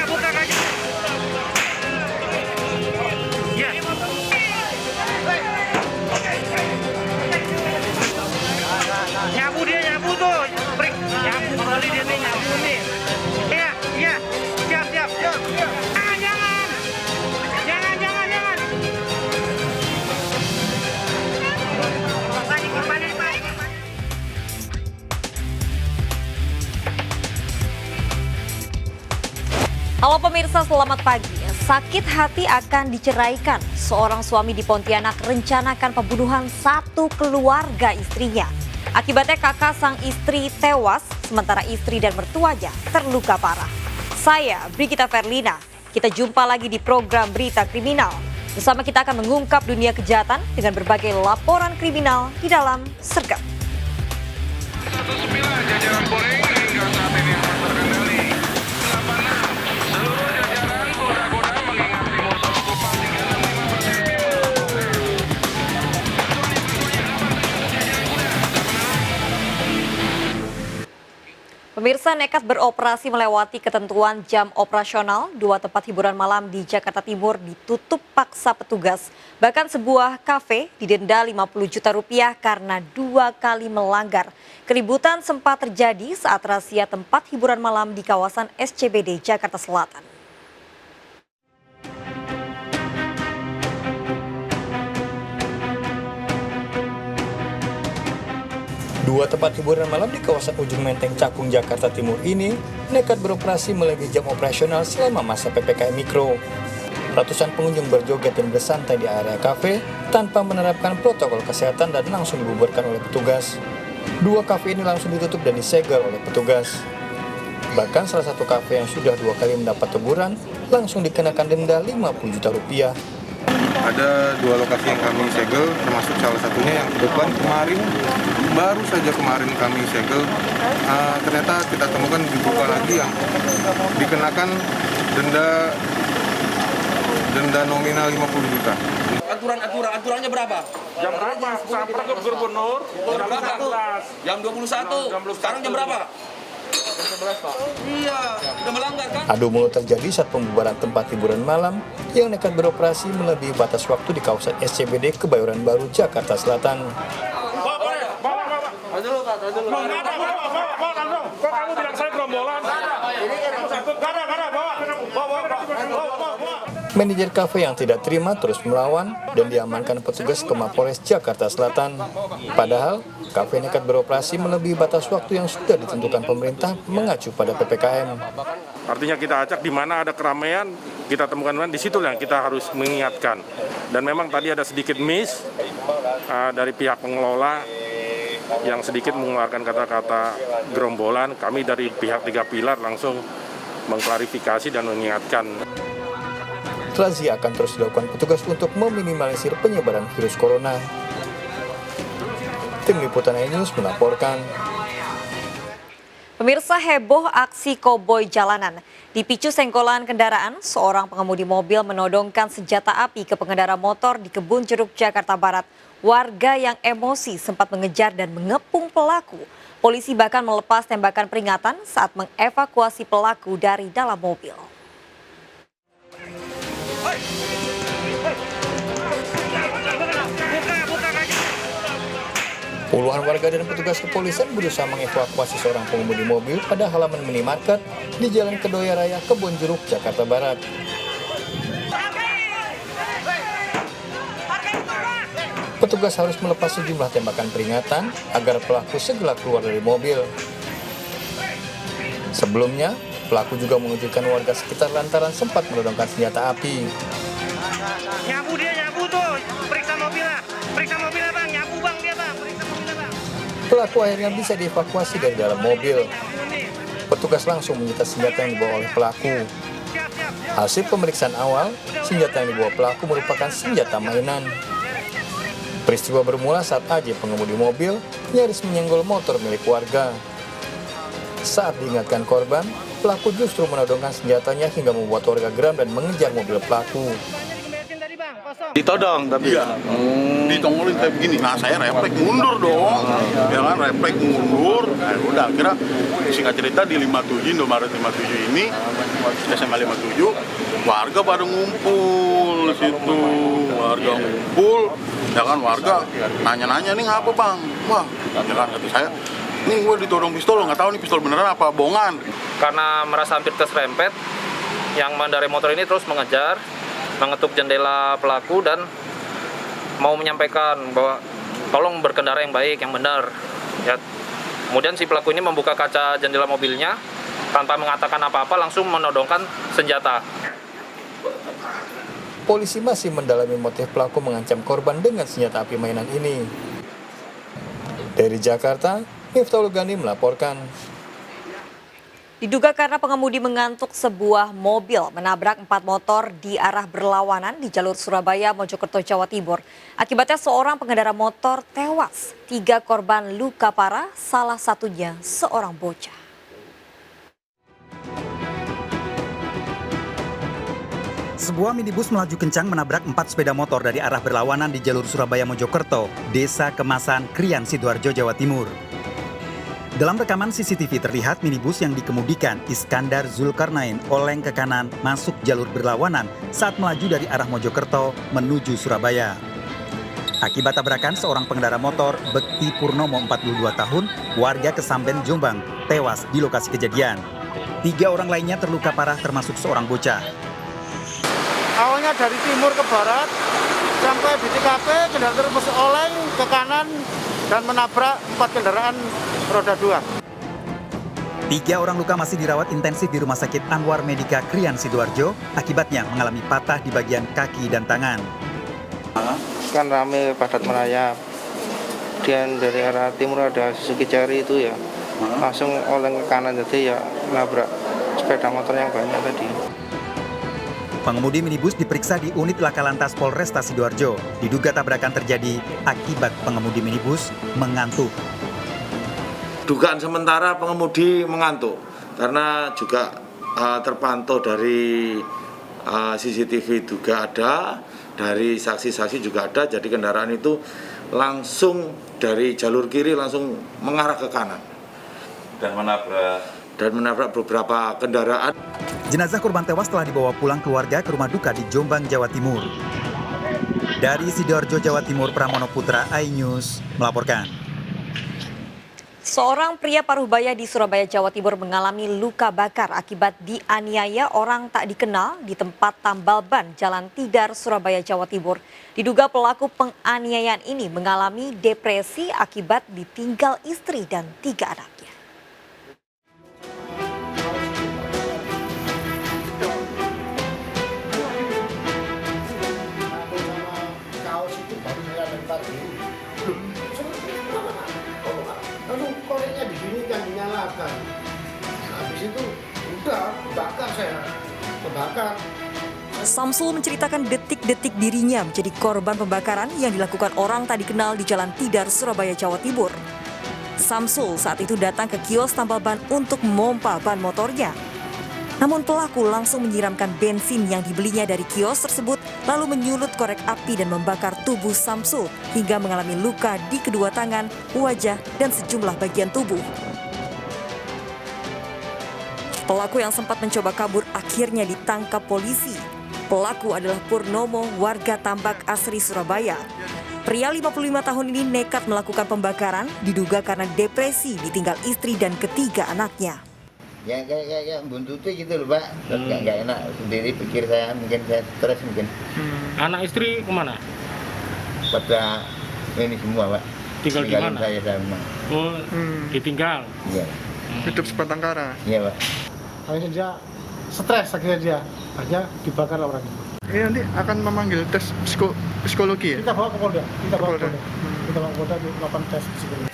Buka kaki. Ya. Nyabu dia, nyabu tuh. Nyabu kali dia nih, nyabu nih. Iya, iya. Siap, siap. Jangan, jangan. Jangan. Balik. Halo pemirsa, selamat pagi. Sakit hati akan diceraikan. Seorang suami di Pontianak rencanakan pembunuhan satu keluarga istrinya. Akibatnya kakak sang istri tewas, sementara istri dan mertuanya terluka parah. Saya, Brigita Ferlina. Kita jumpa lagi di program Berita Kriminal. Bersama kita akan mengungkap dunia kejahatan dengan berbagai laporan kriminal di dalam Sergap. 19 jajaran Polri hingga saat ini aman terkendali. 86 seluruh jajaran goda-goda mengingati musuh okupan 365%. Pemirsa nekat beroperasi melewati ketentuan jam operasional, dua tempat hiburan malam di Jakarta Timur ditutup paksa petugas. Bahkan sebuah kafe didenda 50 juta rupiah karena 2 kali melanggar. Keributan sempat terjadi saat razia tempat hiburan malam di kawasan SCBD Jakarta Selatan. Dua tempat hiburan malam di kawasan Ujung Menteng Cakung, Jakarta Timur ini nekat beroperasi melebihi jam operasional selama masa PPKM Mikro. Ratusan pengunjung berjoget dan bersantai di area kafe tanpa menerapkan protokol kesehatan dan langsung dibubarkan oleh petugas. Dua kafe ini langsung ditutup dan disegel oleh petugas. Bahkan salah satu kafe yang sudah 2 kali mendapat teguran langsung dikenakan denda 50 juta rupiah. Ada 2 lokasi yang kami segel, termasuk salah satunya yang kebetulan baru saja kemarin kami segel. Ternyata kita temukan dibuka lagi yang dikenakan denda nominal 50 juta. Aturannya berapa? Jam berapa? Sampai ke Gubernur jam 11. Jam 21. Sekarang jam berapa? Jam 11, Pak. Iya, udah melanggar kan? Adu mulut terjadi saat pembubaran tempat hiburan malam yang nekat beroperasi melebihi batas waktu di kawasan SCBD Kebayoran Baru, Jakarta Selatan. Kok kamu bilang saya gerombolan? Manajer kafe yang tidak terima terus melawan dan diamankan petugas ke Mapolres Jakarta Selatan. Padahal, kafe nekat beroperasi melebihi batas waktu yang sudah ditentukan pemerintah mengacu pada PPKM. Artinya kita acak di mana ada keramaian, kita temukan di situ yang kita harus mengingatkan. Dan memang tadi ada sedikit miss dari pihak pengelola yang sedikit mengeluarkan kata-kata gerombolan. Kami dari pihak 3 pilar langsung mengklarifikasi dan mengingatkan. Razia akan terus dilakukan petugas untuk meminimalisir penyebaran virus corona. Tim Liputan iNews melaporkan. Pemirsa, heboh aksi koboi jalanan. Dipicu senggolan kendaraan, seorang pengemudi mobil menodongkan senjata api ke pengendara motor di Kebun Jeruk, Jakarta Barat. Warga yang emosi sempat mengejar dan mengepung pelaku. Polisi bahkan melepas tembakan peringatan saat mengevakuasi pelaku dari dalam mobil. Puluhan warga dan petugas kepolisian berusaha mengevakuasi seorang pengemudi mobil pada halaman minimarket di Jalan Kedoya Raya, Kebun Jeruk, Jakarta Barat. Petugas harus melepas sejumlah tembakan peringatan agar pelaku segera keluar dari mobil. Sebelumnya, pelaku juga mengejutkan warga sekitar lantaran sempat menodongkan senjata api. Nyabu dia, nyabu tuh. Periksa mobilnya bang, nyabu bang dia bang. Periksa mobilnya bang. Pelaku akhirnya bisa dievakuasi dari dalam mobil. Petugas langsung menyita senjata yang dibawa oleh pelaku. Hasil pemeriksaan awal, senjata yang dibawa pelaku merupakan senjata mainan. Peristiwa bermula saat AJ pengemudi mobil nyaris menyenggol motor milik warga. Saat diingatkan korban, pelaku justru menodongkan senjatanya hingga membuat warga geram dan mengejar mobil pelaku. Ditodong tapi ya. Ditongolin kayak begini. Nah, saya refleks mundur dong. Ya kan, refleks mundur. Nah, udah akhirnya singkat cerita di 57 Indomaret 57 ini SMA 57 warga pada ngumpul situ, warga ngumpul, ya kan warga nanya-nanya nih ngapa bang? Wah, ya kan kata saya, nih gue ditodong pistol, nggak tahu nih pistol beneran apa bohongan. Karena merasa hampir terserempet, yang mengendarai motor ini terus mengejar, mengetuk jendela pelaku dan mau menyampaikan bahwa tolong berkendara yang baik, yang benar. Ya. Kemudian si pelaku ini membuka kaca jendela mobilnya tanpa mengatakan apa-apa, langsung menodongkan senjata. Polisi masih mendalami motif pelaku mengancam korban dengan senjata api mainan ini. Dari Jakarta, Miftahul Ghani melaporkan. Diduga karena pengemudi mengantuk, sebuah mobil menabrak 4 motor di arah berlawanan di jalur Surabaya Mojokerto Jawa Timur. Akibatnya seorang pengendara motor tewas, 3 korban luka parah, salah satunya seorang bocah. Sebuah minibus melaju kencang menabrak 4 sepeda motor dari arah berlawanan di jalur Surabaya Mojokerto, Desa Kemasan, Krian, Sidoarjo, Jawa Timur. Dalam rekaman CCTV terlihat minibus yang dikemudikan Iskandar Zulkarnain oleng ke kanan masuk jalur berlawanan saat melaju dari arah Mojokerto menuju Surabaya. Akibat tabrakan, seorang pengendara motor, Bekti Purnomo 42 tahun, warga Kesamben, Jombang, tewas di lokasi kejadian. 3 orang lainnya terluka parah termasuk seorang bocah. Awalnya dari timur ke barat sampai di TKP, kendaraan terus oleng ke kanan dan menabrak 4 kendaraan roda 2. 3 orang luka masih dirawat intensif di Rumah Sakit Anwar Medika Krian, Sidoarjo, akibatnya mengalami patah di bagian kaki dan tangan. Kan rame padat merayap. Dan dari arah timur ada Suzuki Cherry itu ya, langsung oleng ke kanan, jadi ya nabrak sepeda motor yang banyak tadi. Pengemudi minibus diperiksa di unit Laka Lantas Polresta Sidoarjo. Diduga tabrakan terjadi akibat pengemudi minibus mengantuk. Dugaan sementara pengemudi mengantuk karena juga terpantau dari CCTV juga ada, dari saksi-saksi juga ada, jadi kendaraan itu langsung dari jalur kiri langsung mengarah ke kanan dan menabrak beberapa kendaraan. Jenazah korban tewas telah dibawa pulang keluarga ke rumah duka di Jombang, Jawa Timur. Dari Sidoarjo, Jawa Timur, Pramono Putra, iNews melaporkan. Seorang pria Parubaya di Surabaya, Jawa Timur mengalami luka bakar akibat dianiaya orang tak dikenal di tempat tambal ban Jalan Tidar, Surabaya, Jawa Timur. Diduga pelaku penganiayaan ini mengalami depresi akibat ditinggal istri dan 3 anaknya. Lalu koreknya diginikan, dinyalakan. Habis itu udah bakar saya, kebakar. Samsul menceritakan detik-detik dirinya menjadi korban pembakaran yang dilakukan orang tak dikenal di Jalan Tidar, Surabaya, Jawa Timur. Samsul saat itu datang ke kios tambal ban untuk memompa ban motornya. Namun pelaku langsung menyiramkan bensin yang dibelinya dari kios tersebut, lalu menyulut korek api dan membakar tubuh Samsul hingga mengalami luka di kedua tangan, wajah, dan sejumlah bagian tubuh. Pelaku yang sempat mencoba kabur akhirnya ditangkap polisi. Pelaku adalah Purnomo, warga Tambak Asri, Surabaya. Pria 55 tahun ini nekat melakukan pembakaran, diduga karena depresi ditinggal istri dan ketiga anaknya. Ya kayak buntuti gitu loh Pak, nggak enak sendiri pikir saya, mungkin saya stres mungkin. Anak istri kemana? Pada ini semua Pak. Tinggal di mana? Saya sama. Oh, ditinggal? Iya. Hidup sebatang kara. Iya Pak. Akhirnya dia stres, akhirnya dibakar orang. Ini nanti akan memanggil tes psikologi ya? Kita bawa ke Polda, kita bawa ke Polda dilakukan tes psikologi.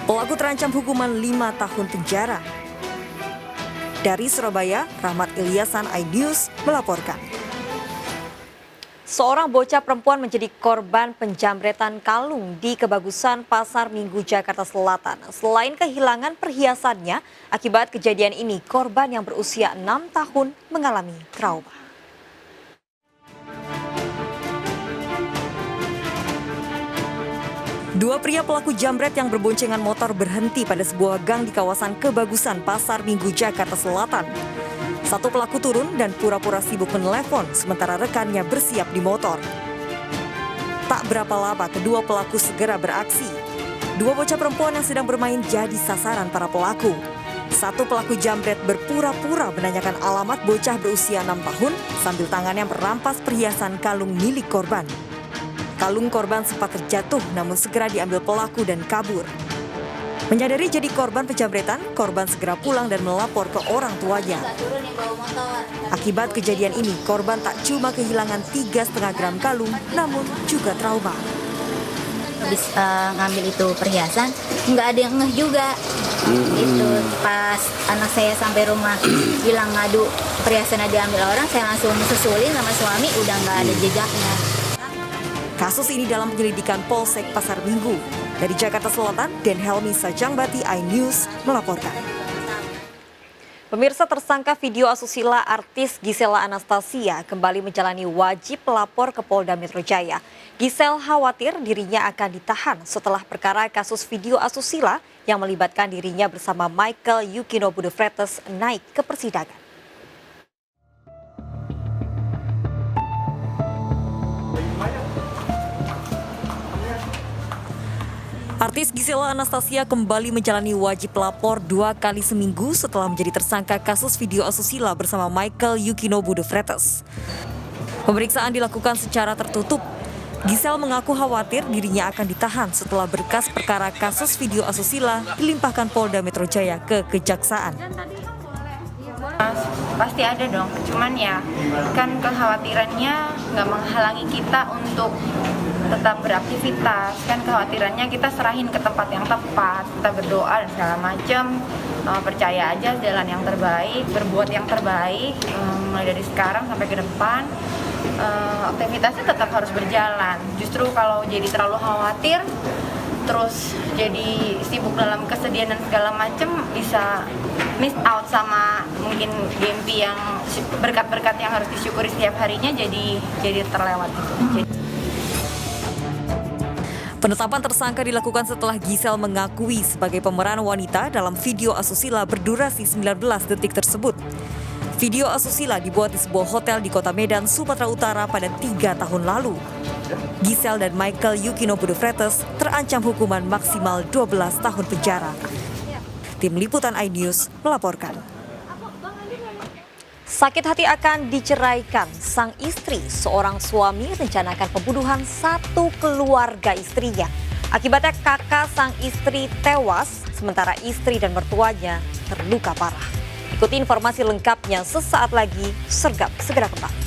Pelaku terancam hukuman 5 tahun penjara. Dari Surabaya, Rahmat Ilyasan, iNews melaporkan. Seorang bocah perempuan menjadi korban penjamretan kalung di Kebagusan Pasar Minggu, Jakarta Selatan. Selain kehilangan perhiasannya, akibat kejadian ini korban yang berusia 6 tahun mengalami trauma. Dua pria pelaku jambret yang berboncengan motor berhenti pada sebuah gang di kawasan Kebagusan, Pasar Minggu, Jakarta Selatan. Satu pelaku turun dan pura-pura sibuk menelepon, sementara rekannya bersiap di motor. Tak berapa lama, kedua pelaku segera beraksi. Dua bocah perempuan yang sedang bermain jadi sasaran para pelaku. Satu pelaku jambret berpura-pura menanyakan alamat bocah berusia 6 tahun sambil tangannya merampas perhiasan kalung milik korban. Kalung korban sempat terjatuh namun segera diambil pelaku dan kabur. Menyadari jadi korban penjambretan, korban segera pulang dan melapor ke orang tuanya. Akibat kejadian ini, korban tak cuma kehilangan 3,5 gram kalung, namun juga trauma. Habis ngambil itu perhiasan, nggak ada yang ngeh juga. Itu pas anak saya sampai rumah bilang ngadu perhiasannya diambil orang, saya langsung susulin sama suami, udah nggak ada jejaknya. Kasus ini dalam penyelidikan Polsek Pasar Minggu. Dari Jakarta Selatan, Den Helmi Sajangbati, iNews melaporkan. Pemirsa, tersangka video asusila artis Gisela Anastasia kembali menjalani wajib lapor ke Polda Metro Jaya. Gisel khawatir dirinya akan ditahan setelah perkara kasus video asusila yang melibatkan dirinya bersama Michael Yukinobu de Freitas naik ke persidangan. Artis Gisela Anastasia kembali menjalani wajib lapor 2 kali seminggu setelah menjadi tersangka kasus video asusila bersama Michael Yukinobu de Freitas. Pemeriksaan dilakukan secara tertutup. Gisel mengaku khawatir dirinya akan ditahan setelah berkas perkara kasus video asusila dilimpahkan Polda Metro Jaya ke Kejaksaan. Pasti ada dong, cuman ya kan kekhawatirannya nggak menghalangi kita untuk tetap beraktivitas. Kan kekhawatirannya kita serahin ke tempat yang tepat, kita berdoa dan segala macam, percaya aja jalan yang terbaik, berbuat yang terbaik, mulai dari sekarang sampai ke depan. Aktivitasnya tetap harus berjalan. Justru kalau jadi terlalu khawatir, terus jadi sibuk dalam kesedihan dan segala macam, bisa miss out sama mungkin mimpi yang berkat-berkat yang harus disyukuri setiap harinya, jadi terlewat gitu. Penetapan tersangka dilakukan setelah Gisel mengakui sebagai pemeran wanita dalam video asusila berdurasi 19 detik tersebut. Video asusila dibuat di sebuah hotel di Kota Medan, Sumatera Utara pada 3 tahun lalu. Gisel dan Michael Yukinobu de Freitas terancam hukuman maksimal 12 tahun penjara. Tim Liputan iNews melaporkan. Sakit hati akan diceraikan, sang istri, seorang suami rencanakan pembunuhan satu keluarga istrinya. Akibatnya kakak sang istri tewas, sementara istri dan mertuanya terluka parah. Ikuti informasi lengkapnya sesaat lagi, Sergap segera kembali.